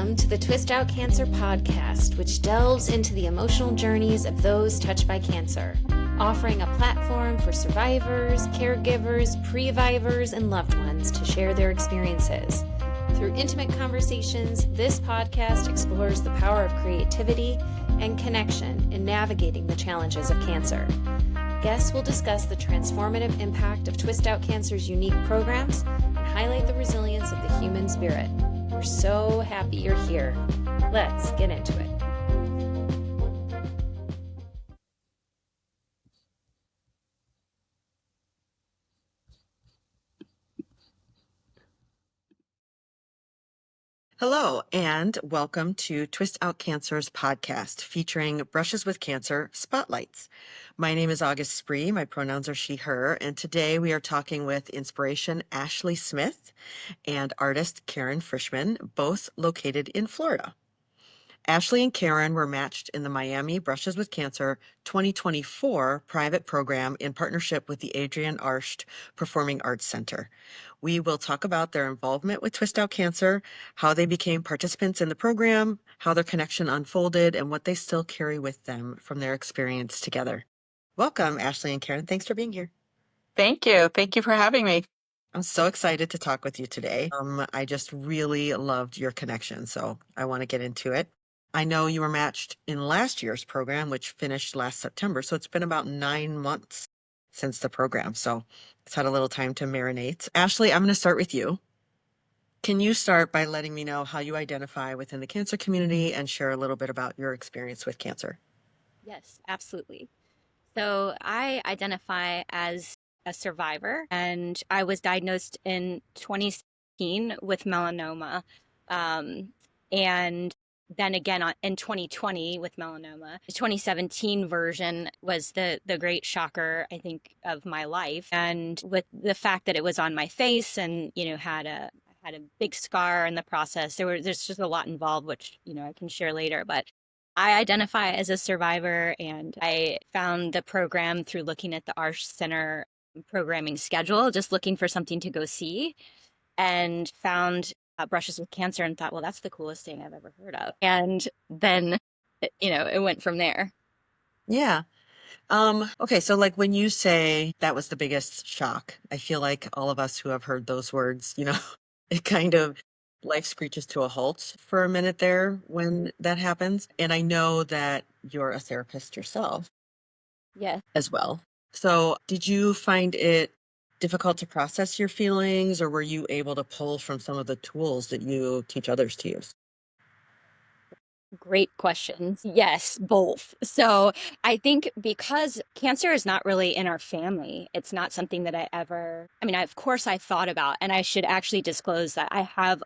Welcome to the Twist Out Cancer podcast, which delves into the emotional journeys of those touched by cancer, offering a platform for survivors, caregivers, previvors, and loved ones to share their experiences. Through intimate conversations, this podcast explores the power of creativity and connection in navigating the challenges of cancer. Guests will discuss the transformative impact of Twist Out Cancer's unique programs and highlight the resilience of the human spirit. We're so happy you're here. Let's get into it. Hello, and welcome to Twist Out Cancer's podcast featuring Brushes with Cancer Spotlights. My name is August Spree. My pronouns are she, her, and today we are talking with inspiration Ashley Smith and artist Caryn Frishman, both located in Florida. Ashley and Caryn were matched in the Miami Brushes with Cancer 2024 private program in partnership with the Adrienne Arsht Performing Arts Center. We will talk about their involvement with Twist Out Cancer, how they became participants in the program, how their connection unfolded, and what they still carry with them from their experience together. Welcome, Ashley and Caryn. Thanks for being here. Thank you. Thank you for having me. I'm so excited to talk with you today. I just really loved your connection, so I want to get into it. I know you were matched in last year's program, which finished last September, so it's been about 9 months since the program, so it's had a little time to marinate. Ashley, I'm going to start with you. Can you start by letting me know how you identify within the cancer community and share a little bit about your experience with cancer? Yes, absolutely. So I identify as a survivor, and I was diagnosed in 2016 with melanoma. And then again in 2020 with melanoma. The 2017 version was the great shocker, I think, of my life. And with the fact that it was on my face and, had a big scar in the process, there's just a lot involved, which, I can share later. But I identify as a survivor, and I found the program through looking at the Arsht Center programming schedule, just looking for something to go see, and found Brushes with Cancer and thought, well, that's the coolest thing I've ever heard of. And then, it went from there. Yeah. Okay, so like when you say that was the biggest shock, I feel like all of us who have heard those words, it kind of life screeches to a halt for a minute there when that happens. And I know that you're a therapist yourself. Yeah. As well. So did you find it difficult to process your feelings, or were you able to pull from some of the tools that you teach others to use? Great questions. Yes, both. So I think because cancer is not really in our family, it's not something that of course I thought about, and I should actually disclose that I have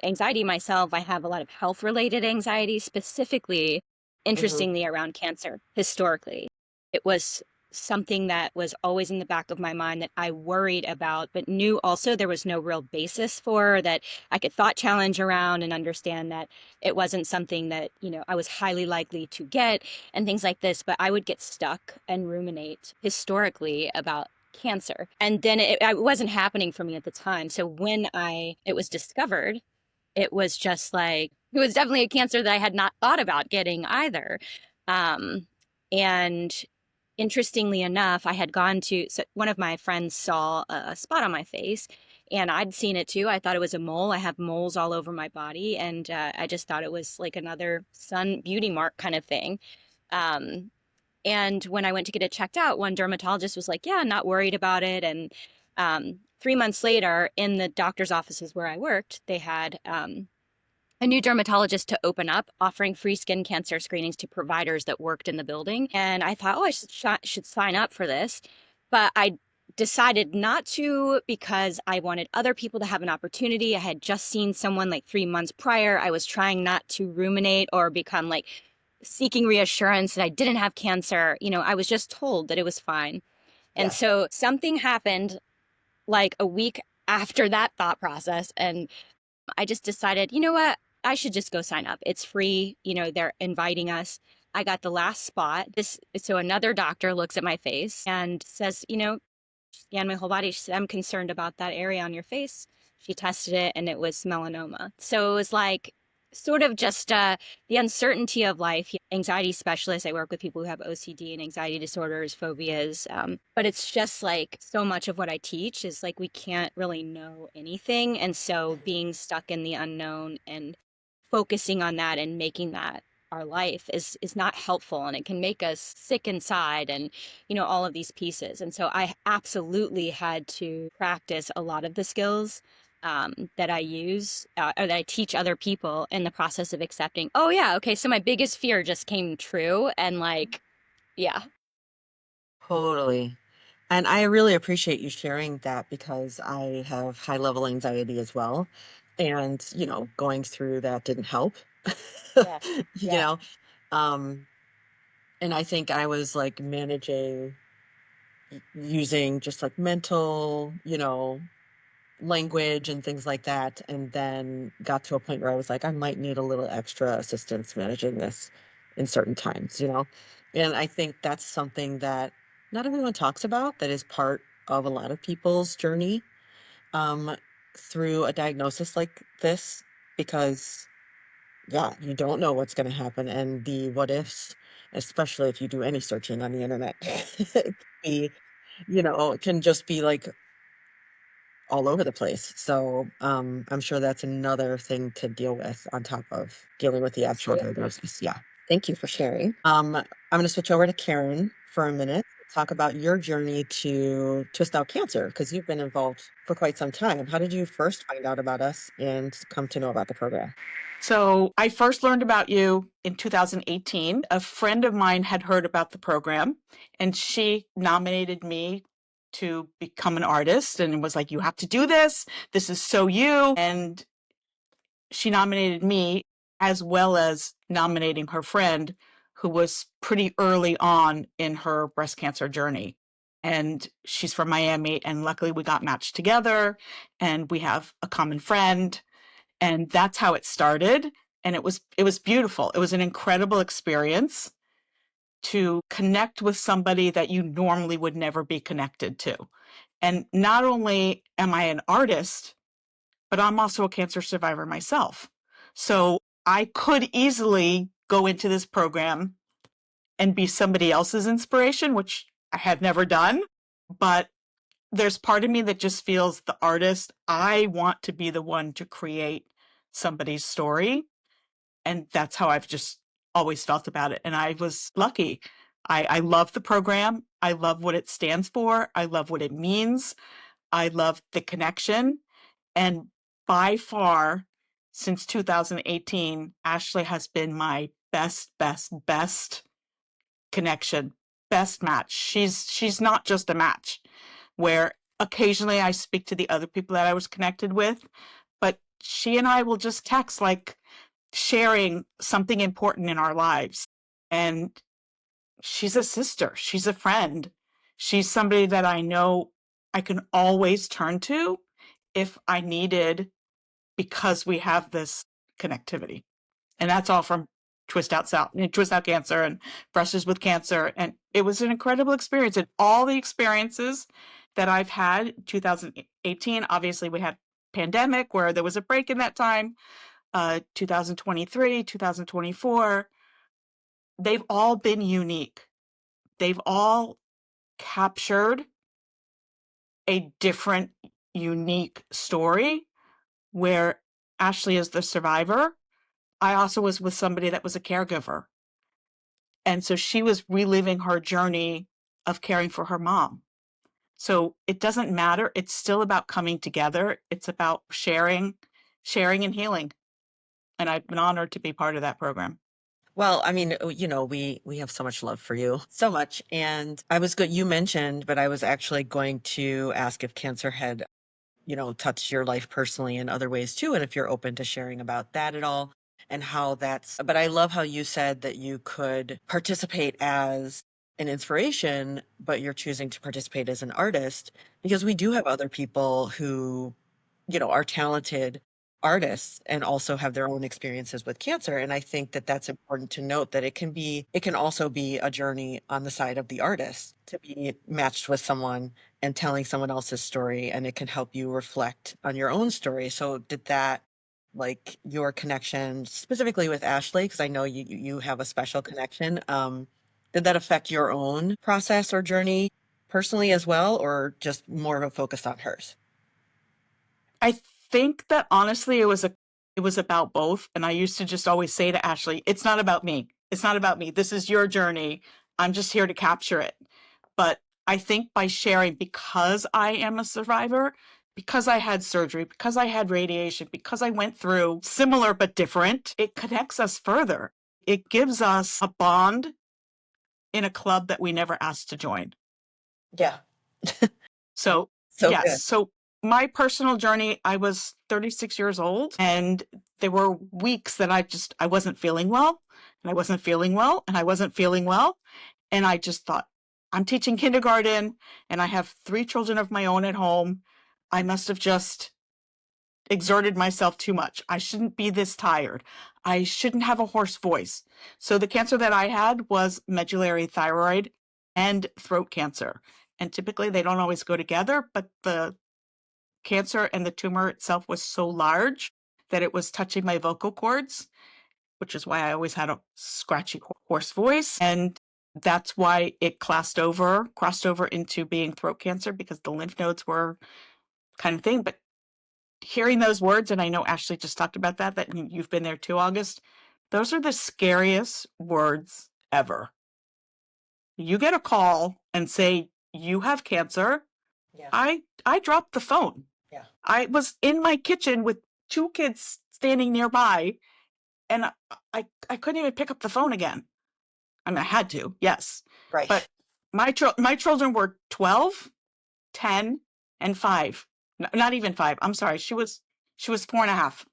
anxiety myself. I have a lot of health related anxiety, specifically, interestingly, around cancer. Historically, it was something that was always in the back of my mind that I worried about, but knew also there was no real basis for, that I could thought challenge around and understand that it wasn't something that, I was highly likely to get and things like this. But I would get stuck and ruminate historically about cancer. And then it wasn't happening for me at the time. So when it was discovered, it was just like, it was definitely a cancer that I had not thought about getting either. And interestingly enough, I had gone to, so one of my friends saw a spot on my face, and I'd seen it too. I thought it was a mole. I have moles all over my body, and I just thought it was like another sun beauty mark kind of thing. And when I went to get it checked out, one dermatologist was like, yeah, not worried about it. And 3 months later, in the doctor's offices where I worked, they had a new dermatologist to open up, offering free skin cancer screenings to providers that worked in the building. And I thought, I should sign up for this. But I decided not to, because I wanted other people to have an opportunity. I had just seen someone like 3 months prior. I was trying not to ruminate or become like seeking reassurance that I didn't have cancer. I was just told that it was fine. And so something happened like a week after that thought process. And I just decided, you know what? I should just go sign up. It's free. They're inviting us. I got the last spot. So another doctor looks at my face and says, scan my whole body. She said, I'm concerned about that area on your face. She tested it, and it was melanoma. So it was like, sort of just the uncertainty of life. Anxiety specialist. I work with people who have OCD and anxiety disorders, phobias. But it's just like so much of what I teach is like we can't really know anything. And so being stuck in the unknown and focusing on that and making that our life is not helpful, and it can make us sick inside, and all of these pieces. And so I absolutely had to practice a lot of the skills that I use or that I teach other people in the process of accepting, oh yeah, okay, so my biggest fear just came true, and like, yeah. Totally. And I really appreciate you sharing that because I have high level anxiety as well. And, going through that didn't help. Yeah. you Yeah. know, um, and I think I was like managing using just like mental, language and things like that. And then got to a point where I was like, I might need a little extra assistance managing this in certain times. And I think that's something that not everyone talks about, that is part of a lot of people's journey um, through a diagnosis like this, because, yeah, you don't know what's going to happen. And the what ifs, especially if you do any searching on the internet, it can be, it can just be like all over the place. So I'm sure that's another thing to deal with on top of dealing with the actual diagnosis. Yeah. Thank you for sharing. I'm going to switch over to Caryn for a minute, talk about your journey to twist out cancer, because you've been involved for quite some time. How did you first find out about us and come to know about the program? So I first learned about you in 2018. A friend of mine had heard about the program, and she nominated me to become an artist and was like, you have to do this. This is so you. And she nominated me as well as nominating her friend who was pretty early on in her breast cancer journey. And she's from Miami, and luckily we got matched together and we have a common friend, and that's how it started. And it was beautiful. It was an incredible experience to connect with somebody that you normally would never be connected to. And not only am I an artist, but I'm also a cancer survivor myself. So I could easily go into this program and be somebody else's inspiration, which I have never done. But there's part of me that just feels the artist. I want to be the one to create somebody's story. And that's how I've just always felt about it. And I was lucky. I love the program. I love what it stands for. I love what it means. I love the connection. And by far, since 2018, Ashley has been my best connection, best match. She's not just a match where occasionally I speak to the other people that I was connected with, but she and I will just text, like sharing something important in our lives. And she's a sister, she's a friend, she's somebody that I know I can always turn to if I needed, because we have this connectivity. And that's all from Twist Out Cancer and Brushes with Cancer. And it was an incredible experience. And all the experiences that I've had, 2018, obviously we had pandemic where there was a break in that time, 2023, 2024, they've all been unique. They've all captured a different, unique story where Ashley is the survivor. I also was with somebody that was a caregiver. And so she was reliving her journey of caring for her mom. So it doesn't matter. It's still about coming together. It's about sharing and healing. And I've been honored to be part of that program. Well, I mean, we have so much love for you, so much. And I was good. You mentioned, but I was actually going to ask if cancer had, touched your life personally in other ways too, and if you're open to sharing about that at all and how that's. But I love how you said that you could participate as an inspiration, but you're choosing to participate as an artist, because we do have other people who are talented artists and also have their own experiences with cancer. And I think that that's important to note, that it can also be a journey on the side of the artist to be matched with someone and telling someone else's story, and it can help you reflect on your own story. So did that like your connection specifically with Ashley, because I know you have a special connection. Did that affect your own process or journey personally as well, or just more of a focus on hers? I think that honestly it was about both. And I used to just always say to Ashley, it's not about me. It's not about me. This is your journey. I'm just here to capture it. But I think by sharing, because I am a survivor, because I had surgery, because I had radiation, because I went through similar but different, it connects us further. It gives us a bond in a club that we never asked to join. Yeah. So, So yes. good. So my personal journey, I was 36 years old, and there were weeks that I wasn't feeling well, and I wasn't feeling well, and I wasn't feeling well. And I just thought, I'm teaching kindergarten and I have 3 children of my own at home. I must have just exerted myself too much. I shouldn't be this tired. I shouldn't have a hoarse voice. So the cancer that I had was medullary thyroid and throat cancer. And typically they don't always go together, but the cancer and the tumor itself was so large that it was touching my vocal cords, which is why I always had a scratchy, hoarse voice. And that's why it crossed over into being throat cancer, because the lymph nodes were kind of thing. But hearing those words, and I know Ashley just talked about that you've been there too, August, those are the scariest words ever. You get a call and say, you have cancer. Yeah. I dropped the phone. Yeah. I was in my kitchen with 2 kids standing nearby, and I couldn't even pick up the phone again. I mean, I had to, yes. Right. But my children were 12, 10, and 5. Not even 5. I'm sorry. She was 4.5.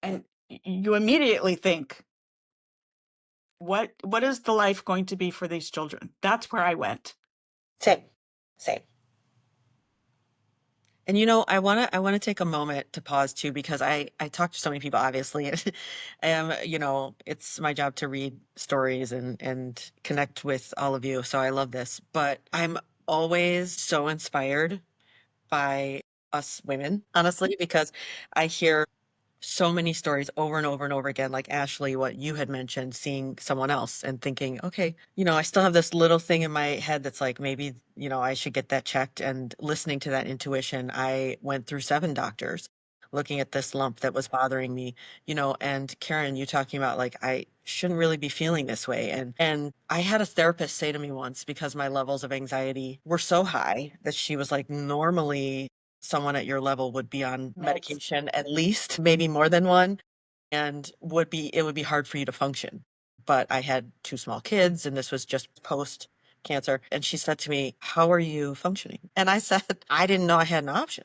And you immediately think, what is the life going to be for these children? That's where I went. Same. And I want to take a moment to pause too, because I talk to so many people, obviously. It's my job to read stories and connect with all of you. So I love this, but I'm always so inspired by us women, honestly, because I hear so many stories over and over and over again, like Ashley, what you had mentioned, seeing someone else and thinking, okay, I still have this little thing in my head that's like, maybe, I should get that checked. And listening to that intuition, I went through 7 doctors looking at this lump that was bothering me, and Caryn, you talking about like, I shouldn't really be feeling this way. And I had a therapist say to me once, because my levels of anxiety were so high, that she was like, normally someone at your level would be on medication, at least maybe more than one, and it would be hard for you to function. But I had 2 small kids, and this was just post cancer. And she said to me, how are you functioning? And I said, I didn't know I had an option.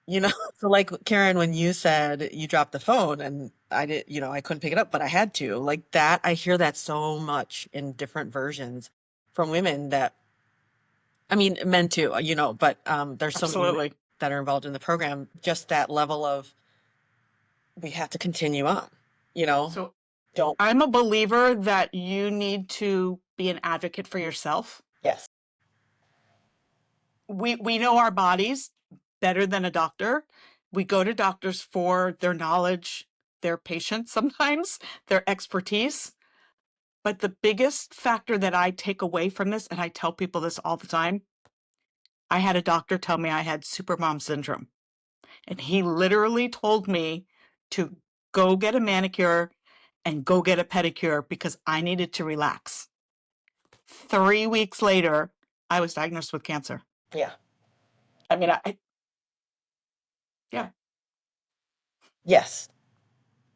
So like Caryn, when you said you dropped the phone and I did, I couldn't pick it up, but I had to, like that. I hear that so much in different versions from women, that I mean, men too, but there's so many Absolutely. that are involved in the program, just that level of, we have to continue on, So don't. I'm a believer that you need to be an advocate for yourself. Yes. We know our bodies better than a doctor. We go to doctors for their knowledge, their patience sometimes, their expertise. But the biggest factor that I take away from this, and I tell people this all the time, I had a doctor tell me I had supermom syndrome. And he literally told me to go get a manicure and go get a pedicure because I needed to relax. 3 weeks later, I was diagnosed with cancer. Yeah. I mean, yeah. Yes.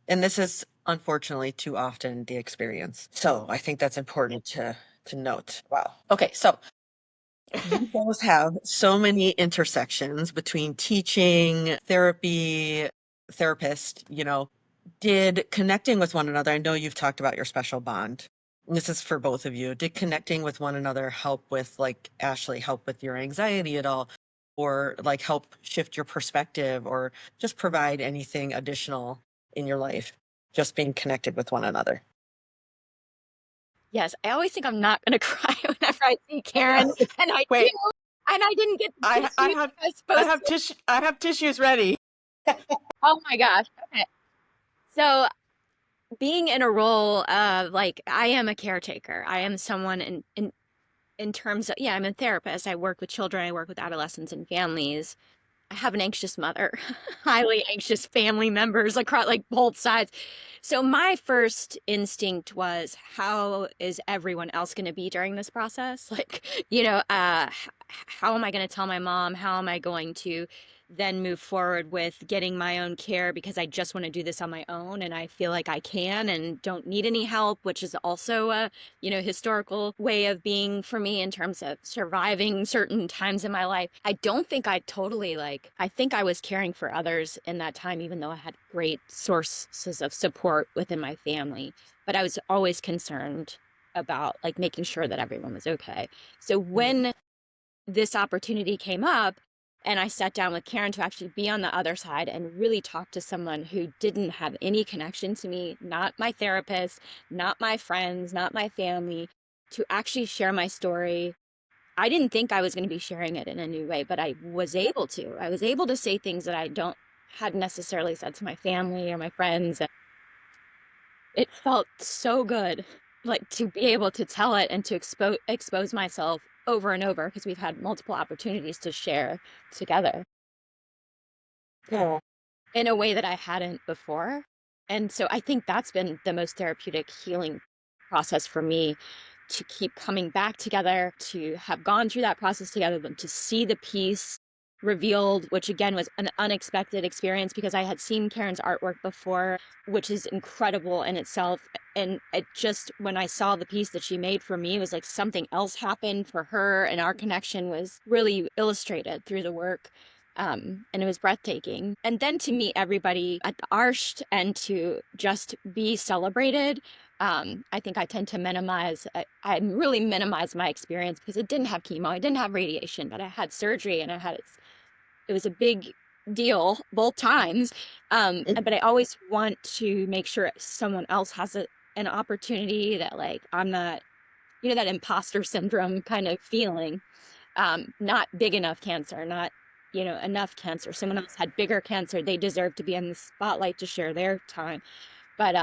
And this is unfortunately too often the experience. So I think that's important to note. Wow. Okay. So you both have so many intersections between teaching, therapy, therapist, did connecting with one another, I know you've talked about your special bond. This is for both of you. Did connecting with one another help with, like Ashley, help with your anxiety at all? Or like help shift your perspective, or just provide anything additional in your life, just being connected with one another? Yes, I always think I'm not going to cry whenever I see Caryn, and I Wait. do, and I didn't get the I tissues have I was supposed I have tissues ready. Oh my gosh. Okay. So being in a role of like I am a caretaker. I am someone in terms of yeah, I'm a therapist. I work with children, I work with adolescents and families. I have an anxious mother, highly anxious family members across like both sides. So my first instinct was, how is everyone else going to be during this process? Like, how am I going to tell my mom? How am I going to then move forward with getting my own care because I just want to do this on my own and I feel like I can and don't need any help, which is also a, historical way of being for me in terms of surviving certain times in my life. I don't think I totally I think I was caring for others in that time, even though I had great sources of support within my family. But I was always concerned about like making sure that everyone was okay. So when this opportunity came up and I sat down with Caryn to actually be on the other side and really talk to someone who didn't have any connection to me, not my therapist, not my friends, not my family, to actually share my story. I didn't think I was going to be sharing it in a new way, but I was able to. I was able to say things that I don't hadn't necessarily said to my family or my friends. It felt so good, like to be able to tell it and to expose myself over and over because we've had multiple opportunities to share together Yeah. in a way that I hadn't before. And so I think that's been the most therapeutic healing process for me, to keep coming back together, to have gone through that process together, but to see the piece revealed, which again was an unexpected experience because I had seen Caryn's artwork before, which is incredible in itself. And it just, when I saw the piece that she made for me, it was like something else happened for her, and our connection was really illustrated through the work. And it was breathtaking. And then to meet everybody at the Arsht and to just be celebrated. I think I tend to I really minimize my experience because it didn't have chemo, I didn't have radiation, but I had surgery and it was a big deal both times. But I always want to make sure someone else has an opportunity, that like I'm not, that imposter syndrome kind of feeling. Not big enough cancer, not, enough cancer. Someone else had bigger cancer. They deserve to be in the spotlight to share their time. But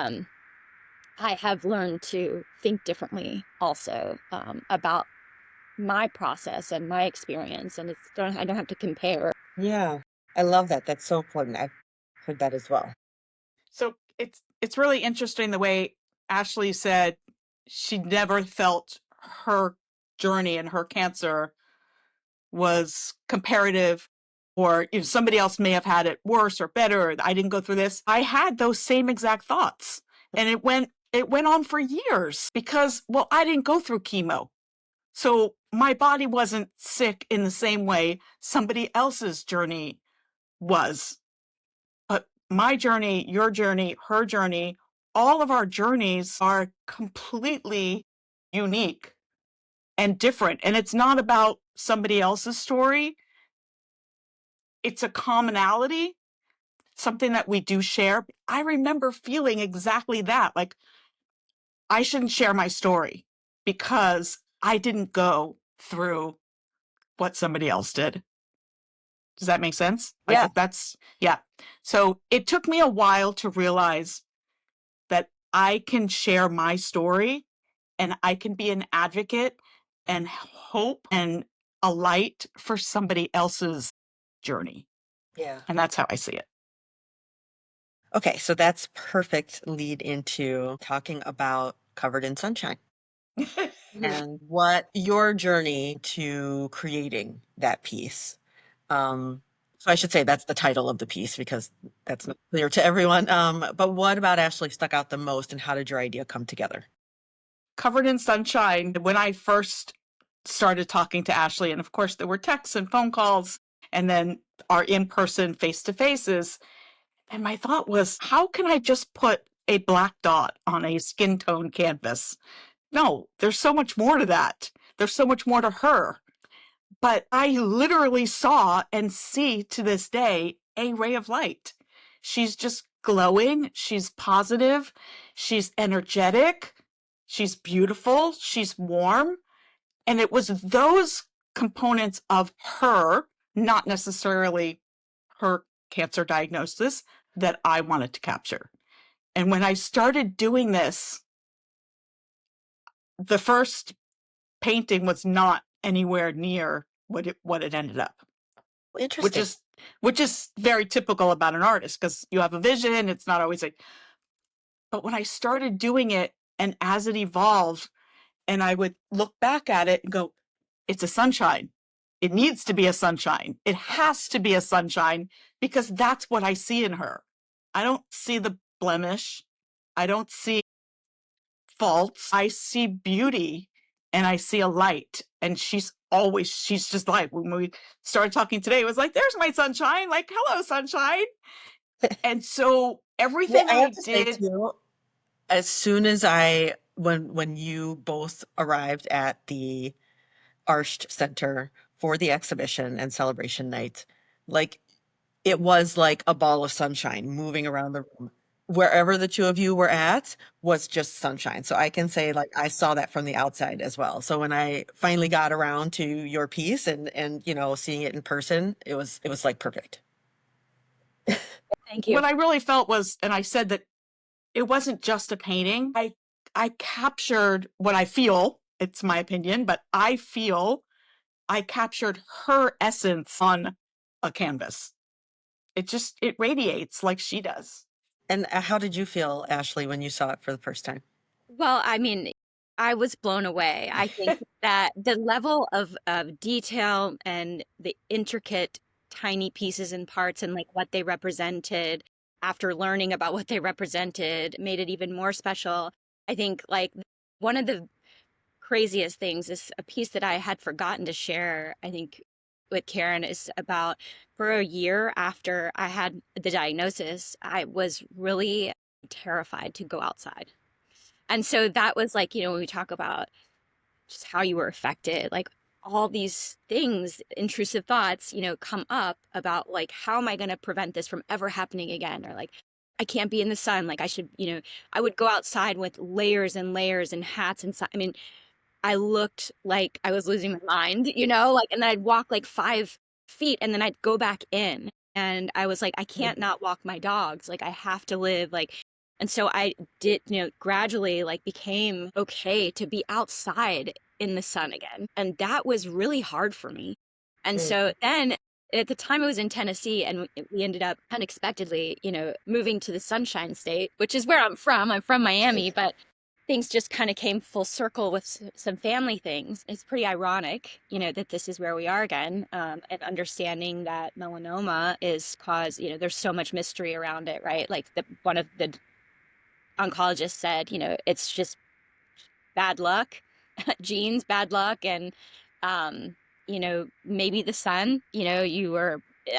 I have learned to think differently also, about my process and my experience, and I don't have to compare. Yeah. I love that. That's so important. I've heard that as well. So it's really interesting the way Ashley said she never felt her journey and her cancer was comparative, or if somebody else may have had it worse or better, or I didn't go through this. I had those same exact thoughts, and it went on for years because, well, I didn't go through chemo. So my body wasn't sick in the same way somebody else's journey was. But my journey, your journey, her journey, all of our journeys are completely unique and different. And it's not about somebody else's story. It's a commonality, something that we do share. I remember feeling exactly that. Like, I shouldn't share my story because I didn't go through what somebody else did. Does that make sense? Yeah. Like, yeah. So it took me a while to realize that I can share my story and I can be an advocate and hope and a light for somebody else's journey. Yeah. And that's how I see it. Okay, so that's perfect lead into talking about Covered in Sunshine and what your journey to creating that piece. So I should say that's the title of the piece because that's not clear to everyone. But what about Ashley stuck out the most, and how did your idea come together? Covered in Sunshine, when I first started talking to Ashley, and of course there were texts and phone calls and then our in-person face-to-faces, and my thought was, how can I just put a black dot on a skin tone canvas? No, there's so much more to that. There's so much more to her. But I literally saw and see to this day a ray of light. She's just glowing. She's positive. She's energetic. She's beautiful. She's warm. And it was those components of her, not necessarily her cancer diagnosis that I wanted to capture. And when I started doing this, the first painting was not anywhere near what it ended up, Interesting. which is very typical about an artist, because you have a vision. It's not always like, but when I started doing it, and as it evolved, and I would look back at it and go, it's a sunshine. It needs to be a sunshine. It has to be a sunshine, because that's what I see in her. I don't see the blemish. I don't see faults. I see beauty, and I see a light. And she's just like, when we started talking today, it was like, there's my sunshine. Like, hello, sunshine. And so everything I I have to say did, too, as soon as when you both arrived at the Arsht Center for the exhibition and celebration night, like it was like a ball of sunshine moving around the room. Wherever the two of you were at was just sunshine. So I can say like I saw that from the outside as well. So when I finally got around to your piece and seeing it in person, it was like perfect. Thank you. what I really felt was, and I said that it wasn't just a painting. I captured what I feel. It's my opinion, but I feel I captured her essence on a canvas. It radiates like she does. And how did you feel, Ashley, when you saw it for the first time? Well, I mean, I was blown away. I think that the level of detail and the intricate tiny pieces and parts and like what they represented after learning about what they represented made it even more special. I think like one of the craziest things is a piece that I had forgotten to share, I think, with Caryn is about for a year after I had the diagnosis, I was really terrified to go outside. And so that was like, when we talk about just how you were affected, like all these things, intrusive thoughts, come up about like, how am I going to prevent this from ever happening again? Or like, I can't be in the sun. Like I should, I would go outside with layers and layers and hats and I mean, I looked like I was losing my mind, like, and then I'd walk like 5 feet and then I'd go back in. And I was like, I can't not walk my dogs. Like, I have to live. Like, and so I did, gradually like became okay to be outside in the sun again. And that was really hard for me. And so then at the time I was in Tennessee and we ended up unexpectedly, moving to the Sunshine State, which is where I'm from. I'm from Miami, but things just kind of came full circle with some family things. It's pretty ironic, that this is where we are again, and understanding that melanoma is caused, there's so much mystery around it, right? Like one of the oncologists said, it's just bad luck, genes, bad luck, and maybe the sun,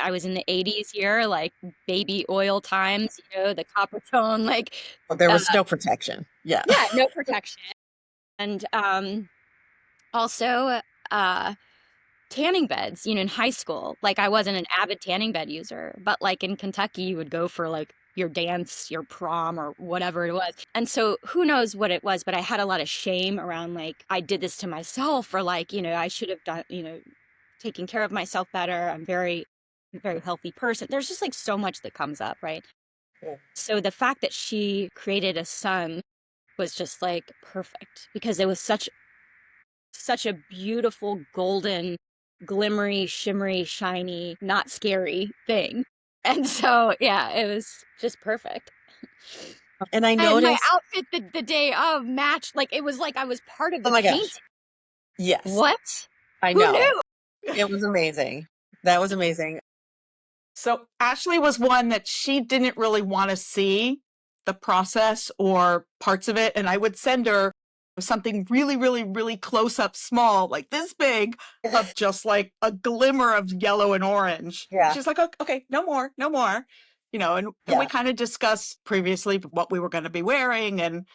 I was in the 80s here, like baby oil times, the copper tone, like Well, there was no protection. Yeah. yeah, no protection. And also tanning beds, in high school. Like I wasn't an avid tanning bed user, but like in Kentucky, you would go for like your dance, your prom, or whatever it was. And so who knows what it was, but I had a lot of shame around like I did this to myself, or like, I should have done, taking care of myself better. I'm very, very healthy person. There's just like so much that comes up, right? Yeah. So the fact that she created a son was just like perfect because it was such a beautiful golden glimmery shimmery shiny not scary thing, and so yeah, it was just perfect. And I And my noticed, outfit the day of matched, like it was like I was part of oh the my painting. gosh, yes, What? I Who know. knew? It was amazing. That was amazing. So Ashley was one that she didn't really want to see the process or parts of it. And I would send her something really, really, really close up small, like this big, of just like a glimmer of yellow and orange. Yeah. She's like, okay, no more, no more. And we Yeah. kind of discussed previously what we were going to be wearing, and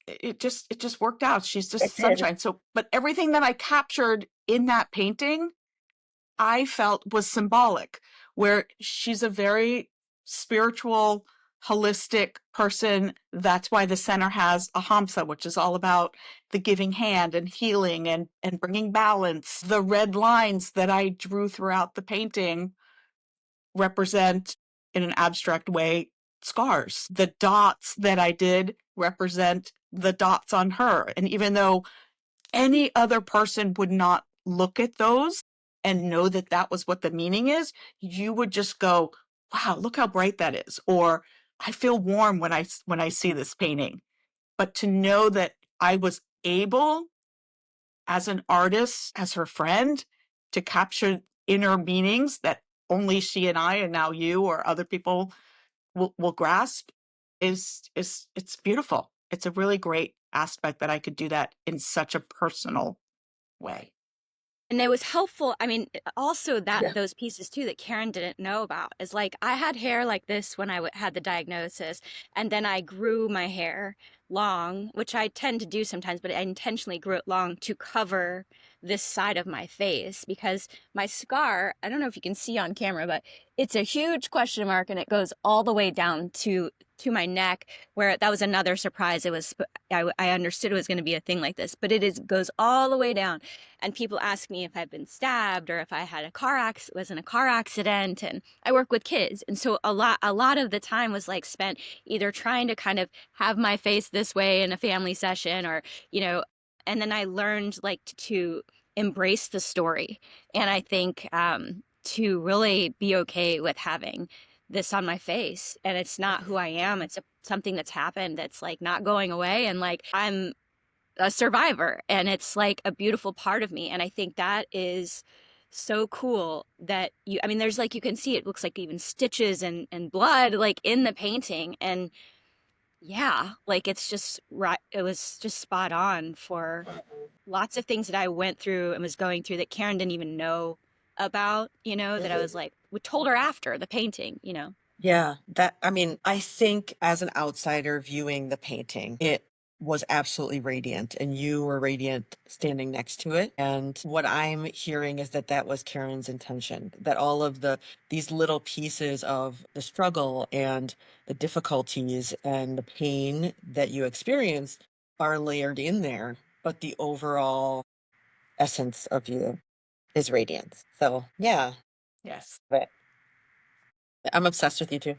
it just worked out. She's just It did. sunshine. So, but everything that I captured in that painting, I felt was symbolic, where she's a very spiritual, holistic person. That's why the center has a hamsa, which is all about the giving hand and healing and bringing balance. The red lines that I drew throughout the painting represent, in an abstract way, scars. The dots that I did represent the dots on her. And even though any other person would not look at those and know that that was what the meaning is, you would just go, wow, look how bright that is. Or I feel warm when I see this painting. But to know that I was able, as an artist, as her friend, to capture inner meanings that only she and I, and now you or other people will grasp, it's beautiful. It's a really great aspect that I could do that in such a personal way. And it was helpful. I mean, also Yeah. those pieces too that Caryn didn't know about is like I had hair like this when I had the diagnosis, and then I grew my hair long, which I tend to do sometimes, but I intentionally grew it long to cover this side of my face because my scar, I don't know if you can see on camera, but it's a huge question mark and it goes all the way down to my neck, where that was another surprise. It was I understood it was going to be a thing like this, but goes all the way down. And people ask me if I've been stabbed or if I had was in a car accident. And I work with kids, and so a lot of the time was like spent either trying to kind of have my face this way in a family session, or and then I learned like to embrace the story. And I think to really be okay with having this on my face, and it's not who I am. It's something that's happened that's like not going away, and like I'm a survivor, and it's like a beautiful part of me. And I think that is so cool that I mean, there's like, you can see it looks like even stitches and blood like in the painting. And yeah, like it's just right. It was just spot on for lots of things that I went through and was going through that Caryn didn't even know about, that I was like, we told her after the painting. Yeah, I mean, I think as an outsider viewing the painting, it was absolutely radiant, and you were radiant standing next to it. And what I'm hearing is that that was Caryn's intention, that all of these little pieces of the struggle and the difficulties and the pain that you experienced are layered in there, but the overall essence of you is radiance. So yeah, Yes. but I'm obsessed with you too.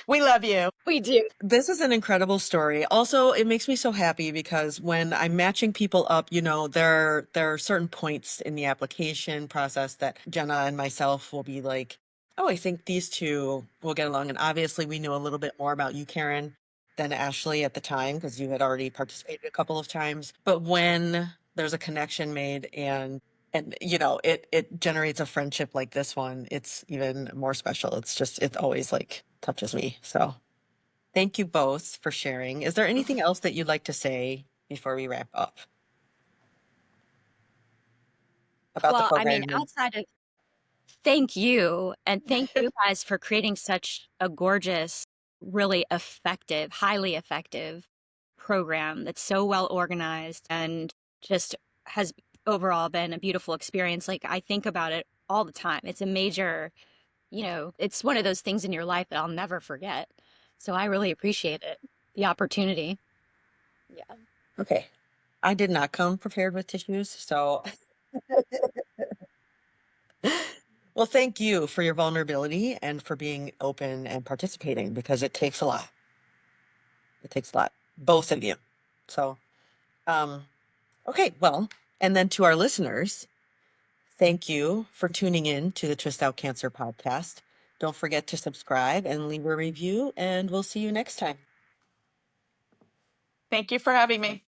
We love you. We do. This is an incredible story. Also, it makes me so happy because when I'm matching people up, there are certain points in the application process that Jenna and myself will be like, oh, I think these two will get along. And obviously, we knew a little bit more about you, Caryn, than Ashley at the time because you had already participated a couple of times. But when there's a connection made and it generates a friendship like this one, it's even more special. It always like touches me. So thank you both for sharing. Is there anything else that you'd like to say before we wrap up about the Well, I mean, program? outside of thank you, and thank you guys for creating such a gorgeous, really effective, highly effective program that's so well organized and just has overall been a beautiful experience. Like, I think about it all the time. It's a major, it's one of those things in your life that I'll never forget. So I really appreciate it, the opportunity. Yeah. Okay. I did not come prepared with tissues, so well, thank you for your vulnerability and for being open and participating because it takes a lot. It takes a lot, both of you. So, um, okay, well, and then to our listeners, thank you for tuning in to the Twist Out Cancer podcast. Don't forget to subscribe and leave a review, and we'll see you next time. Thank you for having me.